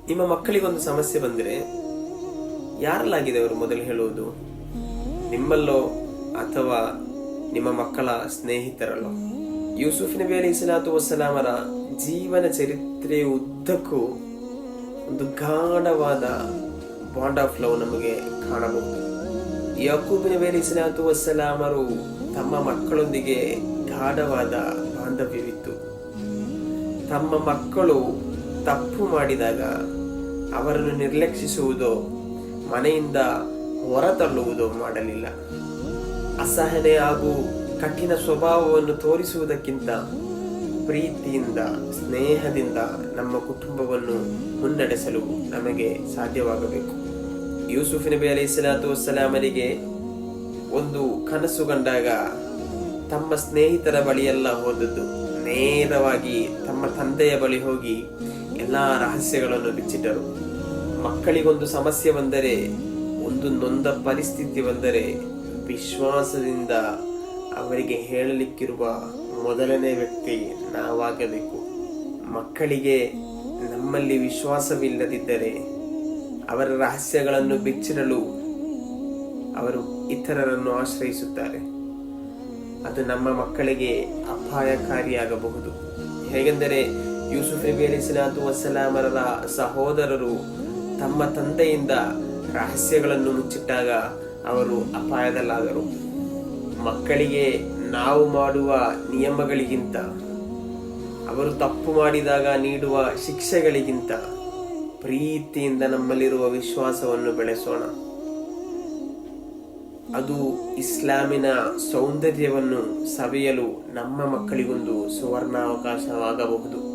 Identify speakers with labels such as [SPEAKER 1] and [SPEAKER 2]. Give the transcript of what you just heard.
[SPEAKER 1] ನಿಮ್ಮ ಮಕ್ಕಳಿಗೊಂದು ಸಮಸ್ಯೆ ಬಂದರೆ ಯಾರಲ್ಲಾಗಿದೆ ಅವರು ಮೊದಲು ಹೇಳುವುದು? ನಿಮ್ಮಲ್ಲೋ ಅಥವಾ ನಿಮ್ಮ ಮಕ್ಕಳ ಸ್ನೇಹಿತರಲ್ಲೋ? ಯೂಸುಫ್ ನಬಿ ಅಲೈಹಿಸ್ಸಲಾತು ವಸ್ಸಲಾಮರ ಜೀವನ ಚರಿತ್ರೆಯ ಉದ್ದಕ್ಕೂ ಒಂದು ಗಾಢವಾದ ಬಾಂಡ್ ಆಫ್ ಲವ್ ನಮಗೆ ಕಾಣಬಹುದು. ಯಾಕೂಬ್ ನಬಿ ಅಲೈಹಿಸ್ಸಲಾತು ವಸ್ಸಲಾಮರು ತಮ್ಮ ಮಕ್ಕಳೊಂದಿಗೆ ಗಾಢವಾದ ಬಾಂಧವ್ಯವಿತ್ತು. ತಮ್ಮ ಮಕ್ಕಳು ತಪ್ಪು ಮಾಡಿದಾಗ ಅವರನ್ನು ನಿರ್ಲಕ್ಷಿಸುವುದೋ ಮನೆಯಿಂದ ಹೊರತಳ್ಳುವುದೋ ಮಾಡಲಿಲ್ಲ. ಅಸಹನೆ ಹಾಗೂ ಕಠಿಣ ಸ್ವಭಾವವನ್ನು ತೋರಿಸುವುದಕ್ಕಿಂತ ಪ್ರೀತಿಯಿಂದ, ಸ್ನೇಹದಿಂದ ನಮ್ಮ ಕುಟುಂಬವನ್ನು ಮುನ್ನಡೆಸಲು ನಮಗೆ ಸಾಧ್ಯವಾಗಬೇಕು. ಯೂಸುಫ್ ನಬಿ ಅಲೈಹಿಸ್ಸಲಾತು ವಸ್ಸಲಾಮರಿಗೆ ಒಂದು ಕನಸು ಕಂಡಾಗ ತಮ್ಮ ಸ್ನೇಹಿತರ ಬಳಿಯೆಲ್ಲ ಹೋದದ್ದು, ನೇರವಾಗಿ ತಮ್ಮ ತಂದೆಯ ಬಳಿ ಹೋಗಿ ಎಲ್ಲಾ ರಹಸ್ಯಗಳನ್ನು ಬಿಚ್ಚಿಟ್ಟರು. ಮಕ್ಕಳಿಗೊಂದು ಸಮಸ್ಯೆ ಬಂದರೆ, ಒಂದು ನೊಂದ ಪರಿಸ್ಥಿತಿ ಬಂದರೆ ವಿಶ್ವಾಸದಿಂದ ಅವರಿಗೆ ಹೇಳಲಿಕ್ಕಿರುವ ಮೊದಲನೇ ವ್ಯಕ್ತಿ ನಾವಾಗಬೇಕು. ಮಕ್ಕಳಿಗೆ ನಮ್ಮಲ್ಲಿ ವಿಶ್ವಾಸವಿಲ್ಲದಿದ್ದರೆ ಅವರ ರಹಸ್ಯಗಳನ್ನು ಬಿಚ್ಚಿಡಲು ಅವರು ಇತರರನ್ನು ಆಶ್ರಯಿಸುತ್ತಾರೆ. ಅದು ನಮ್ಮ ಮಕ್ಕಳಿಗೆ ಅಪಾಯಕಾರಿಯಾಗಬಹುದು. ಹೇಗೆಂದರೆ ಯೂಸುಫ್ ನಬಿ ಅಲೈಹಿಸ್ಸಲಾತು ವಸ್ಸಲಾಮರ ಸಹೋದರರು ತಮ್ಮ ತಂದೆಯಿಂದ ರಹಸ್ಯಗಳನ್ನು ಮುಚ್ಚಿಟ್ಟಾಗ ಅವರು ಅಪಾಯದಲ್ಲಾದರು. ಮಕ್ಕಳಿಗೆ ನಾವು ಮಾಡುವ ನಿಯಮಗಳಿಗಿಂತ, ಅವರು ತಪ್ಪು ಮಾಡಿದಾಗ ನೀಡುವ ಶಿಕ್ಷೆಗಳಿಗಿಂತ ಪ್ರೀತಿಯಿಂದ ನಮ್ಮಲ್ಲಿರುವ ವಿಶ್ವಾಸವನ್ನು ಬೆಳೆಸೋಣ. ಅದು ಇಸ್ಲಾಮಿನ ಸೌಂದರ್ಯವನ್ನು ಸವಿಯಲು ನಮ್ಮ ಮಕ್ಕಳಿಗೊಂದು ಸುವರ್ಣಾವಕಾಶವಾಗಬಹುದು.